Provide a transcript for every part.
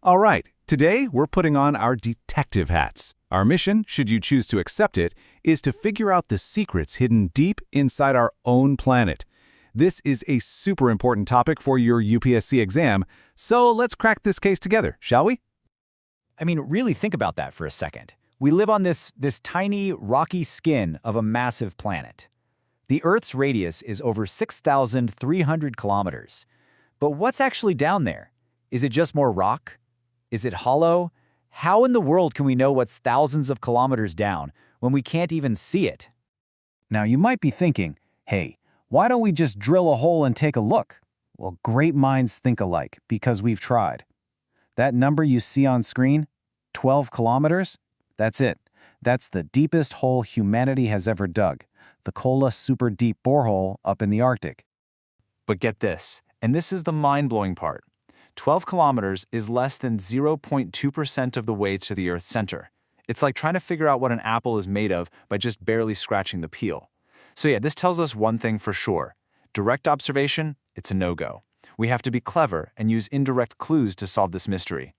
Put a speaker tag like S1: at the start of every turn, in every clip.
S1: All right, today we're putting on our detective hats. Our mission, should you choose to accept it, is to figure out the secrets hidden deep inside our own planet. This is a super important topic for your UPSC exam, so let's crack this case together, shall we?
S2: Really think about that for a second. We live on this tiny, rocky skin of a massive planet. The Earth's radius is over 6,300 kilometers. But what's actually down there? Is it just more rock? Is it hollow? How in the world can we know what's thousands of kilometers down when we can't even see it?
S3: Now you might be thinking, hey, why don't we just drill a hole and take a look? Well, great minds think alike, because we've tried. That number you see on screen, 12 kilometers, that's it. That's the deepest hole humanity has ever dug, the Kola Super Deep Borehole up in the Arctic.
S2: But get this, and this is the mind-blowing part. 12 kilometers is less than 0.2% of the way to the Earth's center. It's like trying to figure out what an apple is made of by just barely scratching the peel. So yeah, this tells us one thing for sure. Direct observation, it's a no-go. We have to be clever and use indirect clues to solve this mystery.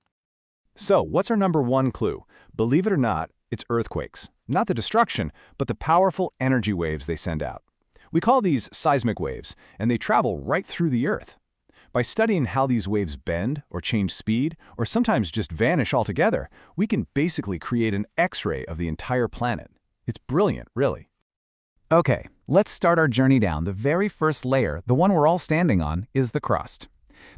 S1: So, what's our number one clue? Believe it or not, it's earthquakes. Not the destruction, but the powerful energy waves they send out. We call these seismic waves, and they travel right through the Earth. By studying how these waves bend, or change speed, or sometimes just vanish altogether, we can basically create an X-ray of the entire planet. It's brilliant, really.
S3: Okay, let's start our journey down. The very first layer, the one we're all standing on, is the crust.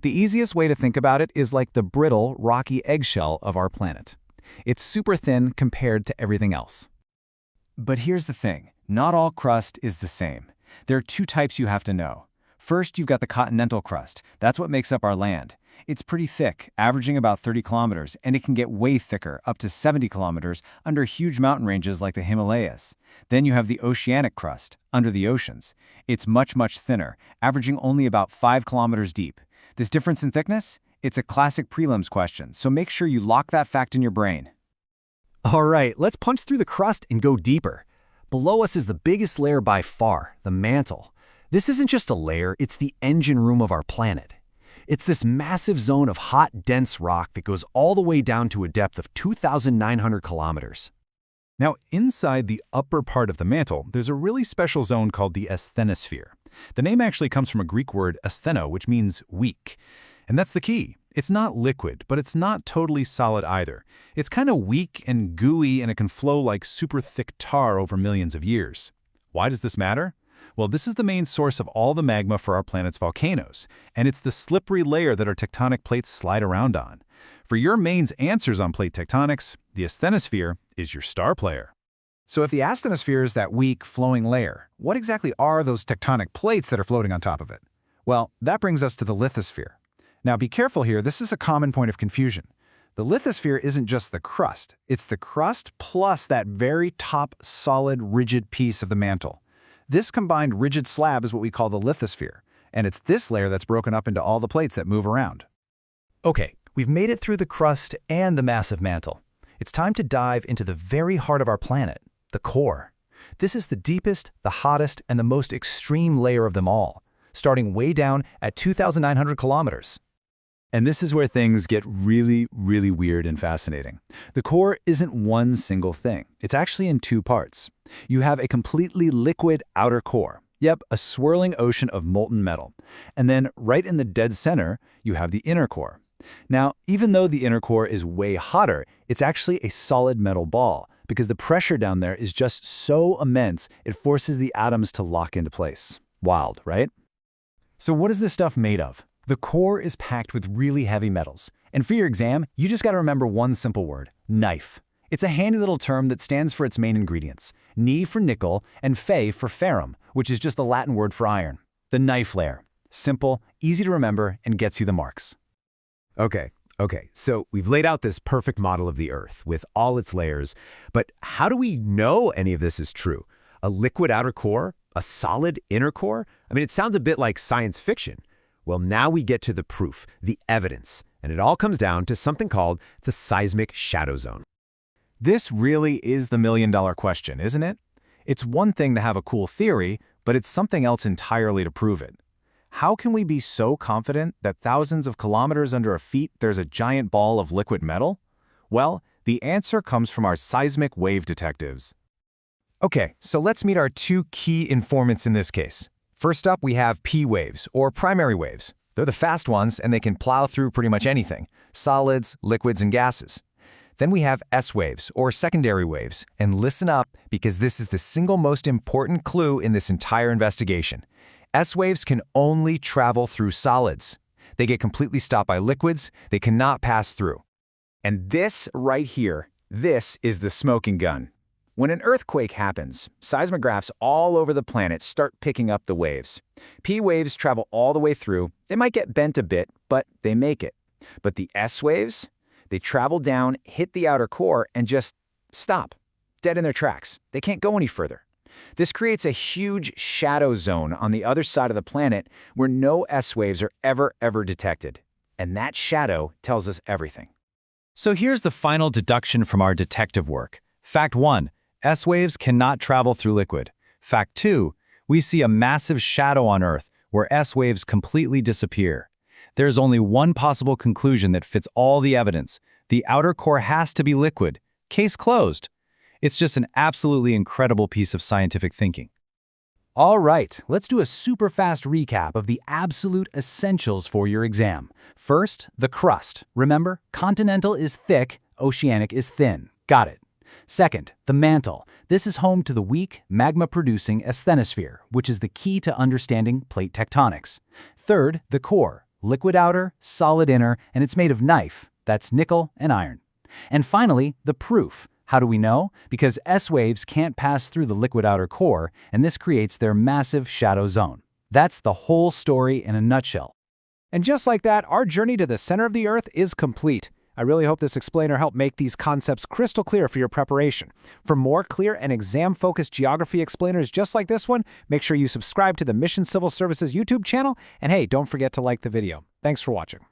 S3: The easiest way to think about it is like the brittle, rocky eggshell of our planet. It's super thin compared to everything else. But here's the thing, not all crust is the same. There are two types you have to know. First, you've got the continental crust. That's what makes up our land. It's pretty thick, averaging about 30 kilometers, and it can get way thicker, up to 70 kilometers, under huge mountain ranges like the Himalayas. Then you have the oceanic crust, under the oceans. It's much, much thinner, averaging only about 5 kilometers deep. This difference in thickness? It's a classic prelims question, so make sure you lock that fact in your brain.
S4: All right, let's punch through the crust and go deeper. Below us is the biggest layer by far, the mantle. This isn't just a layer, it's the engine room of our planet. It's this massive zone of hot, dense rock that goes all the way down to a depth of 2,900 kilometers.
S1: Now, inside the upper part of the mantle, there's a really special zone called the asthenosphere. The name actually comes from a Greek word astheno, which means weak. And that's the key. It's not liquid, but it's not totally solid either. It's kind of weak and gooey, and it can flow like super thick tar over millions of years. Why does this matter? Well, this is the main source of all the magma for our planet's volcanoes, and it's the slippery layer that our tectonic plates slide around on. For your mains answers on plate tectonics, the asthenosphere is your star player.
S3: So if the asthenosphere is that weak, flowing layer, what exactly are those tectonic plates that are floating on top of it? Well, that brings us to the lithosphere. Now be careful here, this is a common point of confusion. The lithosphere isn't just the crust, it's the crust plus that very top, solid, rigid piece of the mantle. This combined rigid slab is what we call the lithosphere, and it's this layer that's broken up into all the plates that move around.
S4: Okay, we've made it through the crust and the massive mantle. It's time to dive into the very heart of our planet, the core. This is the deepest, the hottest, and the most extreme layer of them all, starting way down at 2,900 kilometers.
S1: And this is where things get really, really weird and fascinating. The core isn't one single thing. It's actually in two parts. You have a completely liquid outer core. Yep, a swirling ocean of molten metal. And then right in the dead center, you have the inner core. Now, even though the inner core is way hotter, it's actually a solid metal ball because the pressure down there is just so immense, it forces the atoms to lock into place. Wild, right?
S4: So what is this stuff made of? The core is packed with really heavy metals. And for your exam, you just got to remember one simple word, knife. It's a handy little term that stands for its main ingredients, Ni for nickel and Fe for ferrum, which is just the Latin word for iron. The knife layer. Simple, easy to remember, and gets you the marks.
S5: Okay, so we've laid out this perfect model of the Earth with all its layers, but how do we know any of this is true? A liquid outer core? A solid inner core? It sounds a bit like science fiction. Well, now we get to the proof, the evidence, and it all comes down to something called the seismic shadow zone.
S3: This really is the million-dollar question, isn't it? It's one thing to have a cool theory, but it's something else entirely to prove it. how can we be so confident that thousands of kilometers under our feet there's a giant ball of liquid metal? Well, the answer comes from our seismic wave detectives.
S1: Okay, so let's meet our two key informants in this case. First up, we have P waves, or primary waves. They're the fast ones, and they can plow through pretty much anything: solids, liquids, and gases. Then we have S waves, or secondary waves, and listen up because this is the single most important clue in this entire investigation. S waves can only travel through solids. They get completely stopped by liquids. They cannot pass through.
S3: And this right here, this is the smoking gun. When an earthquake happens, seismographs all over the planet start picking up the waves. P waves travel all the way through. They might get bent a bit, but they make it. But the S waves, they travel down, hit the outer core, and just stop, dead in their tracks. They can't go any further. This creates a huge shadow zone on the other side of the planet where no S waves are ever detected. And that shadow tells us everything.
S4: So here's the final deduction from our detective work. Fact 1. S waves cannot travel through liquid. Fact 2. We see a massive shadow on Earth where S waves completely disappear. There's only one possible conclusion that fits all the evidence. The outer core has to be liquid. Case closed. It's just an absolutely incredible piece of scientific thinking.
S3: All right, let's do a super fast recap of the absolute essentials for your exam. First, the crust. Remember, continental is thick, oceanic is thin. Got it. Second, the mantle. This is home to the weak, magma-producing asthenosphere, which is the key to understanding plate tectonics. Third, the core. Liquid outer, solid inner, and it's made of knife. That's nickel and iron. And finally, the proof. How do we know? Because S waves can't pass through the liquid outer core, and this creates their massive shadow zone. That's the whole story in a nutshell. And just like that, our journey to the center of the Earth is complete. I really hope this explainer helped make these concepts crystal clear for your preparation. For more clear and exam-focused geography explainers just like this one, make sure you subscribe to the Mission Civil Services YouTube channel, and hey, don't forget to like the video. Thanks for watching.